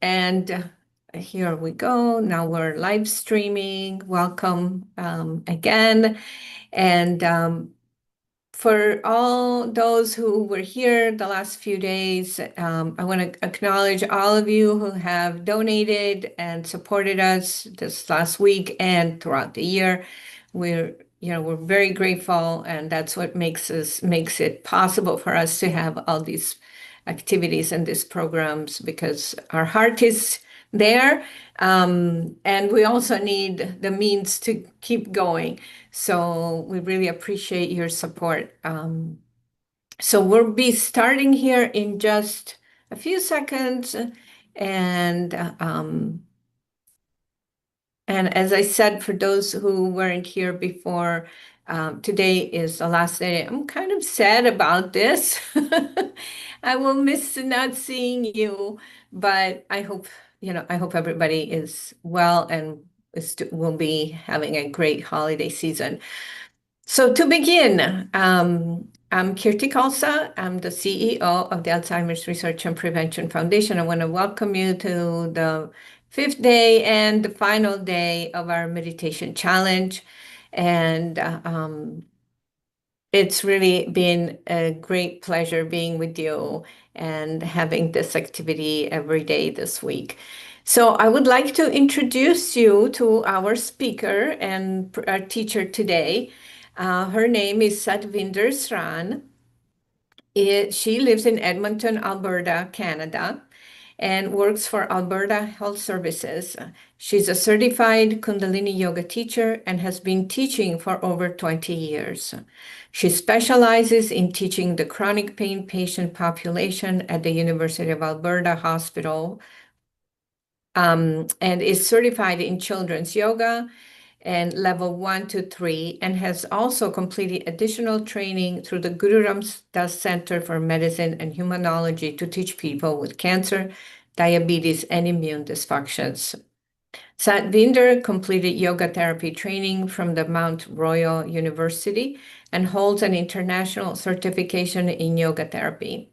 And here we go. Now we're live streaming. Welcome again. And for all those who were here the last few days, I want to acknowledge all of you who have donated and supported us this last week and throughout the year. We're very grateful, and that's what makes it possible for us to have all these activities and these programs because our heart is there, and we also need the means to keep going. So we really appreciate your support. So we'll be starting here in just a few seconds, and and as I said, for those who weren't here before, today is the last day. I'm kind of sad about this. I will miss not seeing you, but I hope everybody is well and will be having a great holiday season. So to begin, I'm Kirti Khalsa. I'm the CEO of the Alzheimer's Research and Prevention Foundation. I want to welcome you to the fifth day and the final day of our meditation challenge. And it's really been a great pleasure being with you and having this activity every day this week. So I would like to introduce you to our speaker and our teacher today. Her name is Satvinder Sran. She lives in Edmonton, Alberta, Canada, and works for Alberta Health Services. She's a certified Kundalini yoga teacher and has been teaching for over 20 years. She specializes in teaching the chronic pain patient population at the University of Alberta Hospital, and is certified in children's yoga and level 1 to 3, and has also completed additional training through the Guru Ram Das Center for Medicine and Humanology to teach people with cancer, diabetes, and immune dysfunctions. Satvinder completed yoga therapy training from the Mount Royal University and holds an international certification in yoga therapy.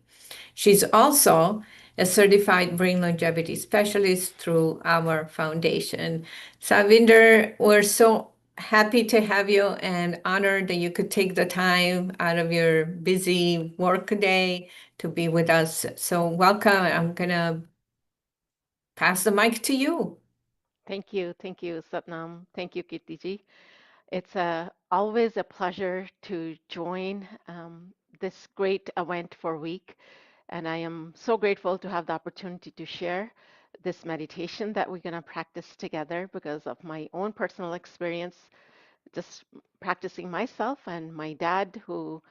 She's also a certified brain longevity specialist through our foundation. Savinder, we're so happy to have you and honored that you could take the time out of your busy work day to be with us. So welcome. I'm going to pass the mic to you. Thank you, Satnam. Thank you, Kirtiji. It's always a pleasure to join this great event for week, and I am so grateful to have the opportunity to share this meditation that we're going to practice together because of my own personal experience, just practicing myself and my dad who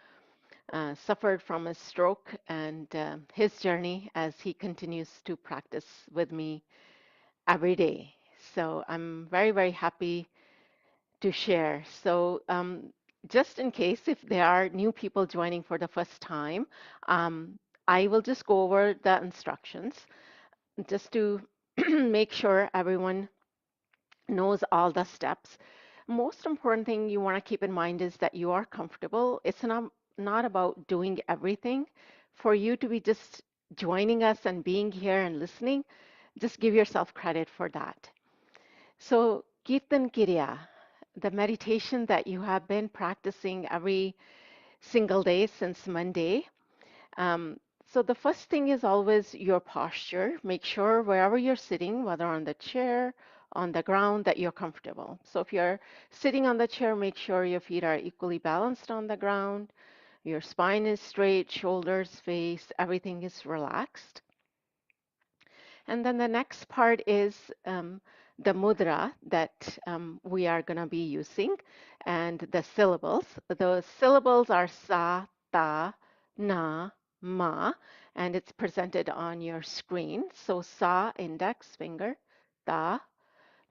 suffered from a stroke and his journey as he continues to practice with me every day. So I'm very, very happy to share. So, just in case if there are new people joining for the first time, I will just go over the instructions just to make sure everyone knows all the steps. Most important thing you want to keep in mind is that you are comfortable. It's not about doing everything. For you to be just joining us and being here and listening, just give yourself credit for that. So, Kirtan Kirya, the meditation that you have been practicing every single day since Monday. Um, so, the first thing is always your posture. Make sure wherever you're sitting, whether on the chair, on the ground, that you're comfortable. So, if you're sitting on the chair, make sure your feet are equally balanced on the ground, your spine is straight, shoulders, face, everything is relaxed. And then the next part is the mudra that we are going to be using and the syllables. The syllables are sa, ta, na, ma, and it's presented on your screen. So sa, index finger, ta,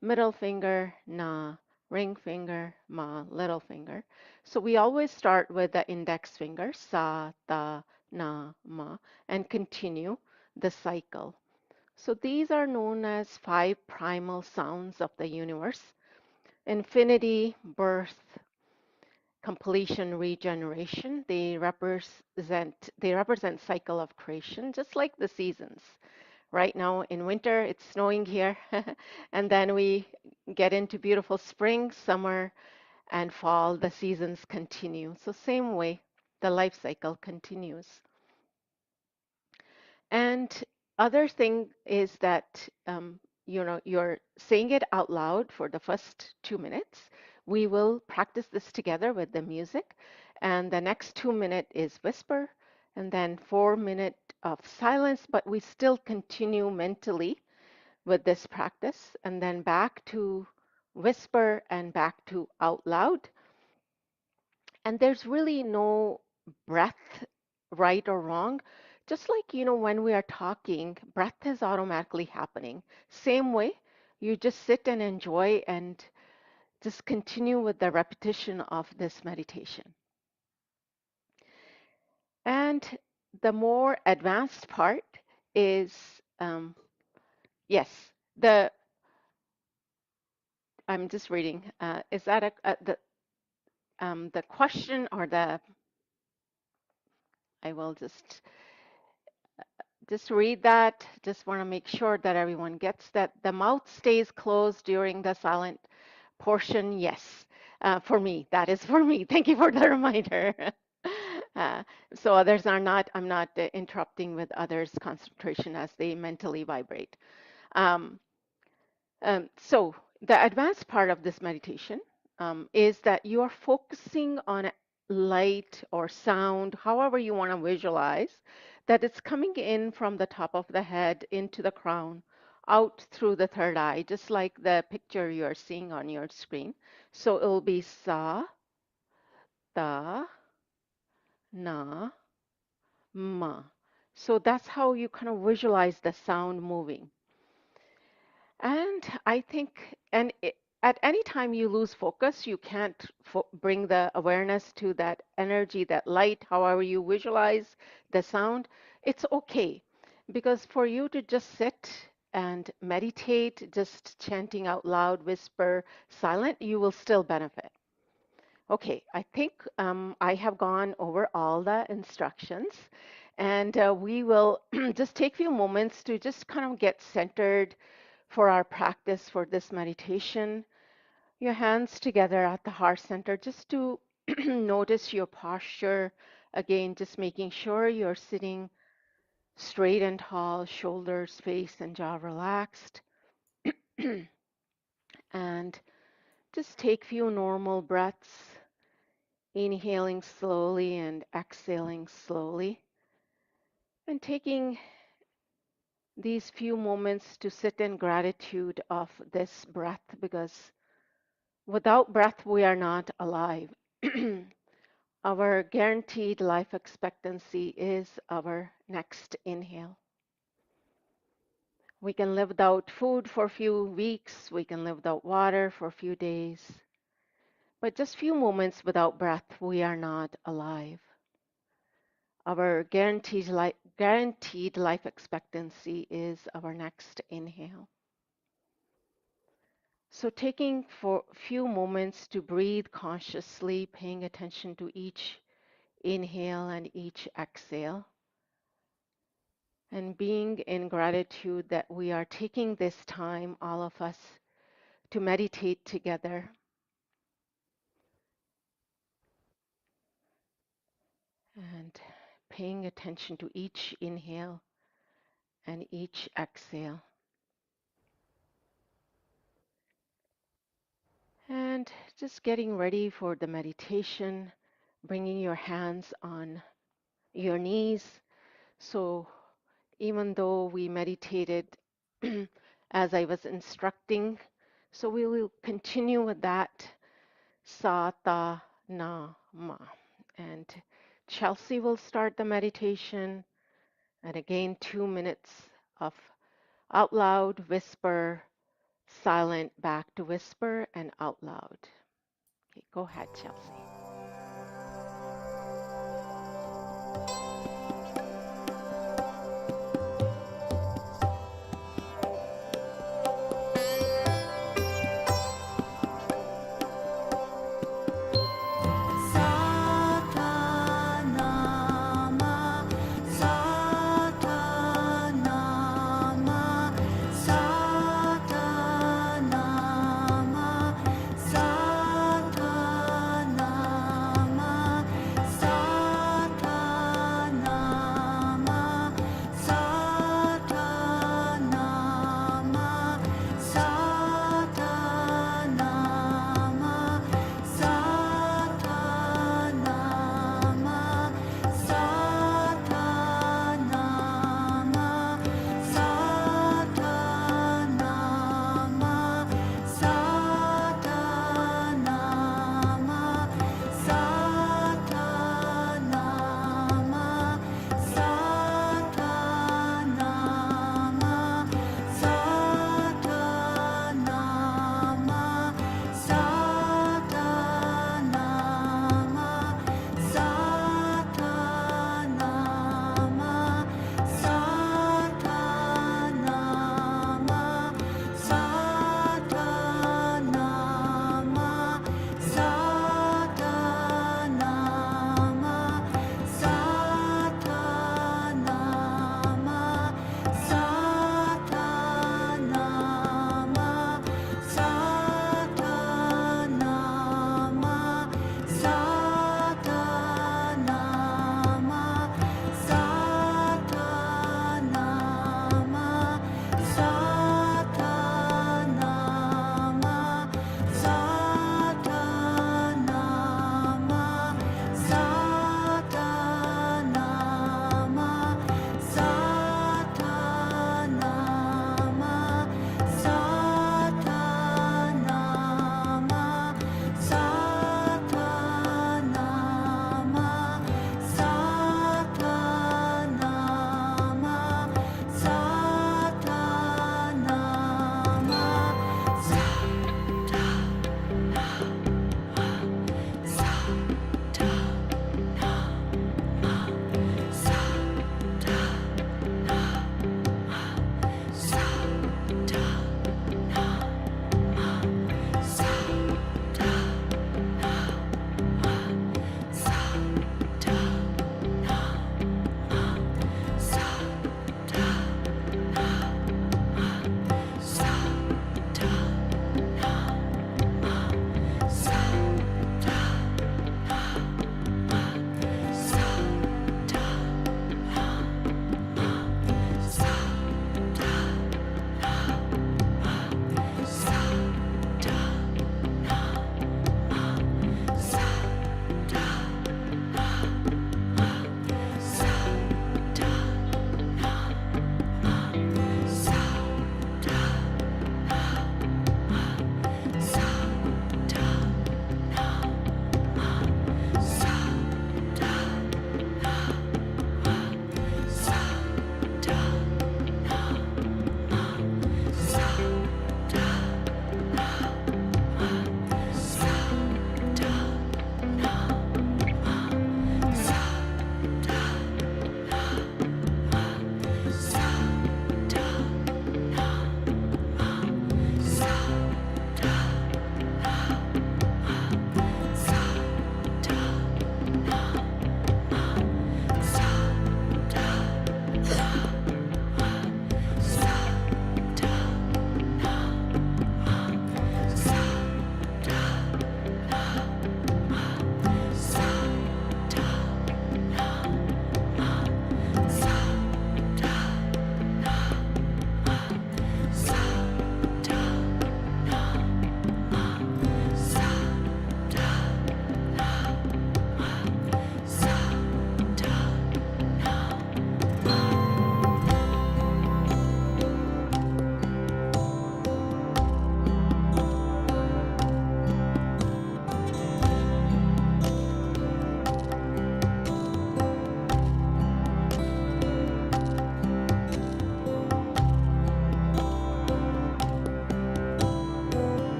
middle finger, na, ring finger, ma, little finger. So we always start with the index finger, sa, ta, na, ma, and continue the cycle. So these are known as five primal sounds of the universe: infinity, birth, completion, regeneration. They represent cycle of creation, just like the seasons, right now in winter. It's snowing here. And then we get into beautiful spring, summer, and fall. The seasons continue. So same way, the life cycle continues. And other thing is that you're saying it out loud for the first 2 minutes. We will practice this together with the music, and the next 2 minute is whisper, and then 4 minute of silence, but we still continue mentally with this practice, and then back to whisper and back to out loud. And there's really no breath, right or wrong. Just like, when we are talking, breath is automatically happening. Same way, you just sit and enjoy and just continue with the repetition of this meditation. And the more advanced part is, yes, I'm just reading. Is that the question or I will just read that. Just want to make sure that everyone gets that. The mouth stays closed during the silent portion. Yes, for me, that is for me. Thank you for the reminder. So others are not, I'm not interrupting with others' concentration as they mentally vibrate. Um, so the advanced part of this meditation is that you are focusing on light or sound, however you want to visualize, that it's coming in from the top of the head into the crown, out through the third eye, just like the picture you're seeing on your screen. So it will be sa, ta, na, ma. So that's how you kind of visualize the sound moving. And I think, at any time you lose focus, you can't bring the awareness to that energy, that light, however you visualize the sound. It's okay because for you to just sit and meditate, just chanting out loud, whisper, silent, you will still benefit. Okay, I think I have gone over all the instructions, and we will just take a few moments to just kind of get centered for our practice for this meditation. Your hands together at the heart center, just to notice your posture. Again, just making sure you're sitting straight and tall, shoulders, face, and jaw relaxed. And just take a few normal breaths, inhaling slowly and exhaling slowly. And taking these few moments to sit in gratitude of this breath, because without breath, we are not alive. Our guaranteed life expectancy is our next inhale. We can live without food for a few weeks, we can live without water for a few days, but just few moments without breath, we are not alive. Our guaranteed life expectancy is our next inhale. So taking for a few moments to breathe consciously, paying attention to each inhale and each exhale, and being in gratitude that we are taking this time, all of us, to meditate together. And paying attention to each inhale and each exhale. And just getting ready for the meditation, bringing your hands on your knees. So even though we meditated as I was instructing, so we will continue with that sa, ta, na, ma. And Chelsea will start the meditation. And again, 2 minutes of out loud, whisper, silent, back to whisper, and out loud. Okay, go ahead, Chelsea. Satanama, Satanama, Satanama,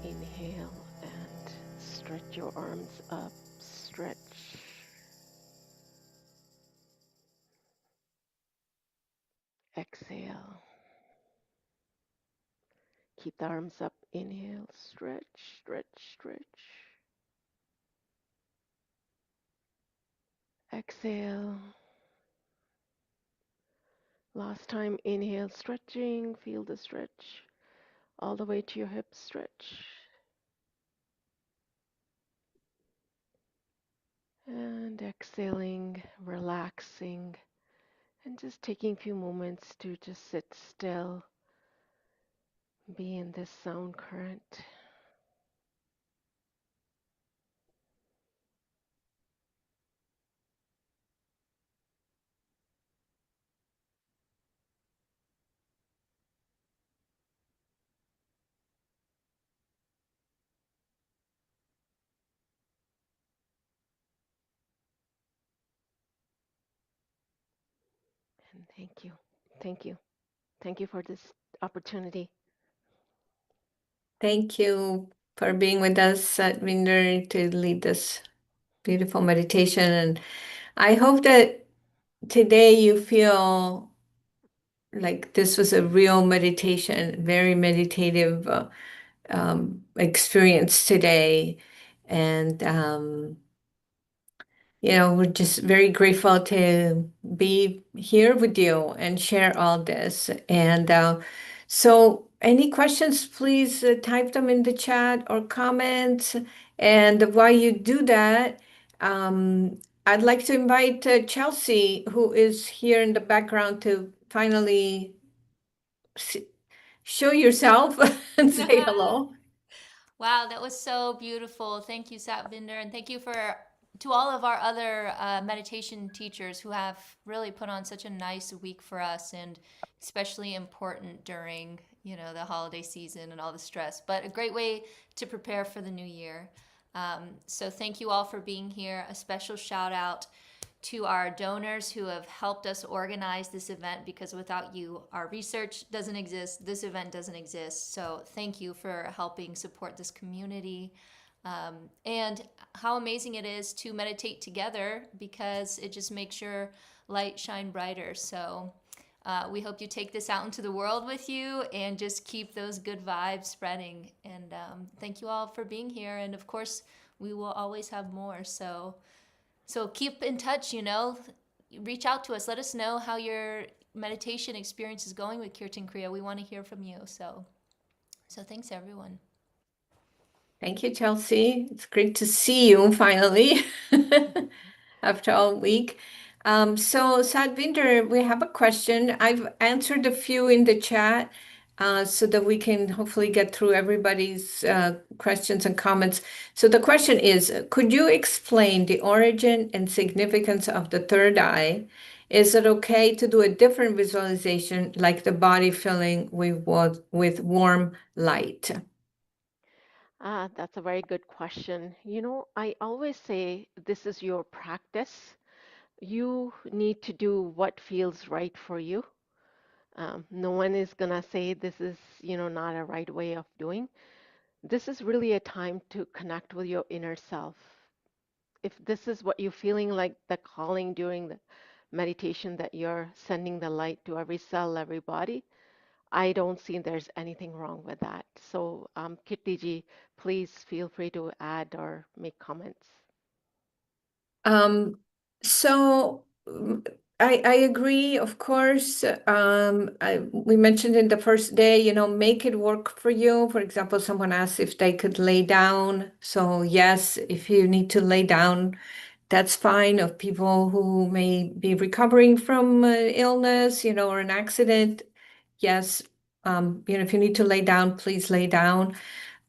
Inhale and stretch your arms up. Stretch. Exhale. Keep the arms up. Inhale, stretch, stretch, stretch. Exhale. Last time, inhale, stretching. Feel the stretch all the way to your hips. Stretch. And exhaling, relaxing, and just taking a few moments to just sit still, be in this sound current. And thank you. Thank you. Thank you for this opportunity. Thank you for being with us, Satvinder, to lead this beautiful meditation. And I hope that today you feel like this was a real meditation, very meditative experience today. And we're just very grateful to be here with you and share all this. And so, any questions, please type them in the chat or comments. And while you do that, I'd like to invite Chelsea, who is here in the background, to finally s- show yourself and say hello. Wow, that was so beautiful. Thank you, Satvinder, and thank you for to all of our other meditation teachers who have really put on such a nice week for us, and especially important during the holiday season and all the stress. But a great way to prepare for the new year. So thank you all for being here. A special shout out to our donors who have helped us organize this event, because without you, our research doesn't exist, this event doesn't exist. So thank you for helping support this community. And how amazing it is to meditate together, because it just makes your light shine brighter. So we hope you take this out into the world with you and just keep those good vibes spreading. And thank you all for being here. And of course, we will always have more. So keep in touch, reach out to us. Let us know how your meditation experience is going with Kirtan Kriya. We want to hear from you. So thanks everyone. Thank you, Chelsea. It's great to see you finally after all week. So, Sadvinder, we have a question. I've answered a few in the chat so that we can hopefully get through everybody's questions and comments. So, the question is, could you explain the origin and significance of the third eye? Is it okay to do a different visualization, like the body filling with warm light? That's a very good question. I always say this is your practice. You need to do what feels right for you. No one is gonna say this is, not a right way of doing. This is really a time to connect with your inner self. If this is what you're feeling like the calling during the meditation, that you're sending the light to every cell, every body, I don't see there's anything wrong with that. So, Kirtiji, please feel free to add or make comments. Um, so I agree, of course. We mentioned in the first day, make it work for you. For example, someone asked if they could lay down. So yes, if you need to lay down, that's fine. Of people who may be recovering from illness, or an accident, yes. If you need to lay down, please lay down.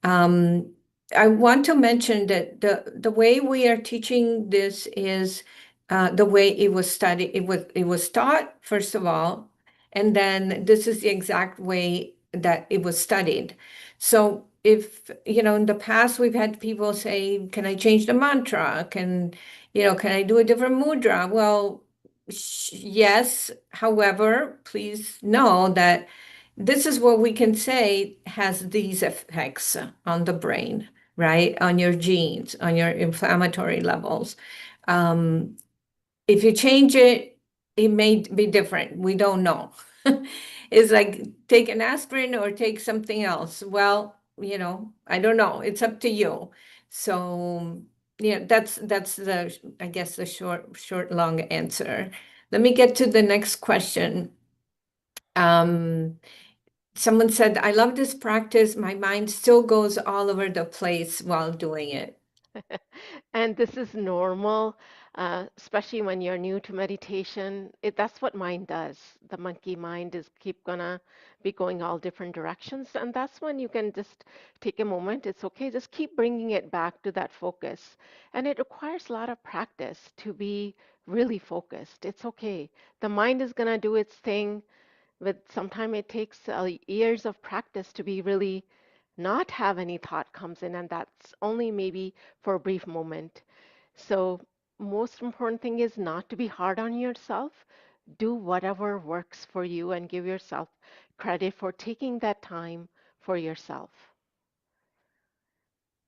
Um, I want to mention that the way we are teaching this is the way it was studied. It was taught, first of all, and then this is the exact way that it was studied. So if in the past we've had people say, "Can I change the mantra? Can I do a different mudra?" Well, yes. However, please know that this is what we can say has these effects on the brain, right? On your genes, on your inflammatory levels. If you change it, it may be different. We don't know. It's like take an aspirin or take something else. Well, I don't know. It's up to you. So, yeah, that's the, I guess, the long answer. Let me get to the next question. Someone said, I love this practice. My mind still goes all over the place while doing it. And this is normal, especially when you're new to meditation. That's what mind does. The monkey mind is keep gonna be going all different directions, and that's when you can just take a moment. It's okay. Just keep bringing it back to that focus, and it requires a lot of practice to be really focused. It's okay. The mind is gonna do its thing. But sometimes it takes years of practice to be really not have any thought comes in, and that's only maybe for a brief moment. So most important thing is not to be hard on yourself. Do whatever works for you and give yourself credit for taking that time for yourself.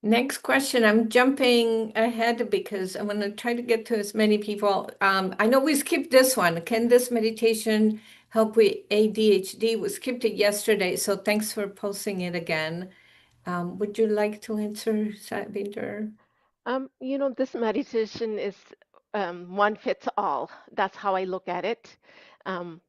Next question. I'm jumping ahead because I want to try to get to as many people. I know we skipped this one. Can this meditation help with ADHD? We skipped it yesterday, so thanks for posting it again. Would you like to answer, Satvinder? This meditation is one fits all. That's how I look at it. Um,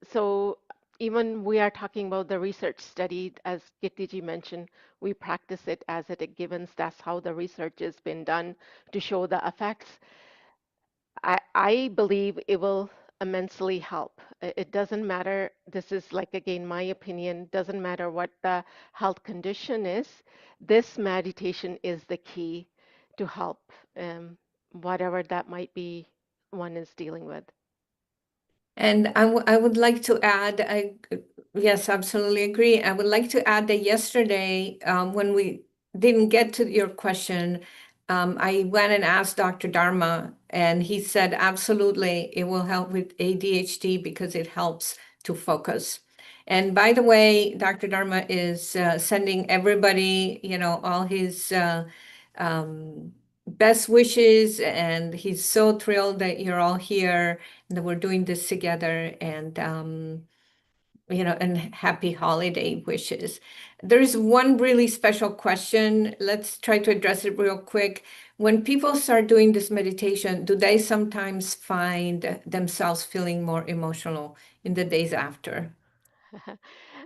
So even we are talking about the research study, as Kirtiji mentioned, we practice it as it givens. That's how the research has been done to show the effects. I believe it will immensely help. It doesn't matter, this is like again my opinion, doesn't matter what the health condition is, this meditation is the key to help whatever that might be one is dealing with. And I would like to add, yes, absolutely agree. I would like to add that yesterday, when we didn't get to your question, I went and asked Dr. Dharma, and he said, absolutely, it will help with ADHD because it helps to focus. And by the way, Dr. Dharma is sending everybody, all his best wishes, and he's so thrilled that you're all here that we're doing this together, and and happy holiday wishes. There's one really special question. Let's try to address it real quick. When people start doing this meditation, do they sometimes find themselves feeling more emotional in the days after?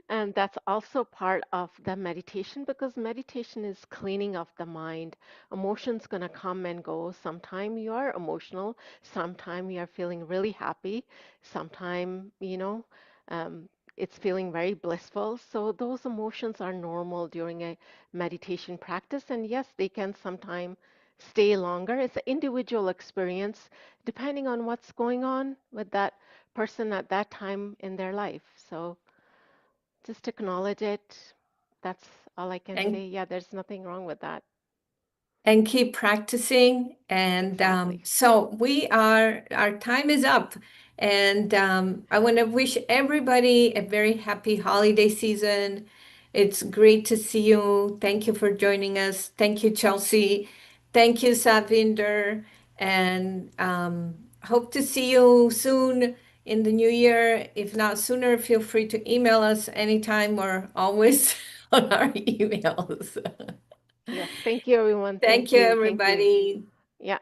And that's also part of the meditation because meditation is cleaning of the mind. Emotions gonna come and go. Sometime you are emotional, sometime you are feeling really happy, sometime, um, it's feeling very blissful. So those emotions are normal during a meditation practice. And yes, they can sometime stay longer. It's an individual experience depending on what's going on with that person at that time in their life. So just acknowledge it. That's all I can And say. Yeah, there's nothing wrong with that. and keep practicing. And Exactly. so our time is up. And I want to wish everybody a very happy holiday season. It's great to see you. Thank you for joining us. Thank you, Chelsea. Thank you, Savinder. And hope to see you soon in the new year. If not sooner, feel free to email us anytime. We're always on our emails. Yes. Thank you, everyone. Thank Thank you, you. Thank you. everybody. Yeah.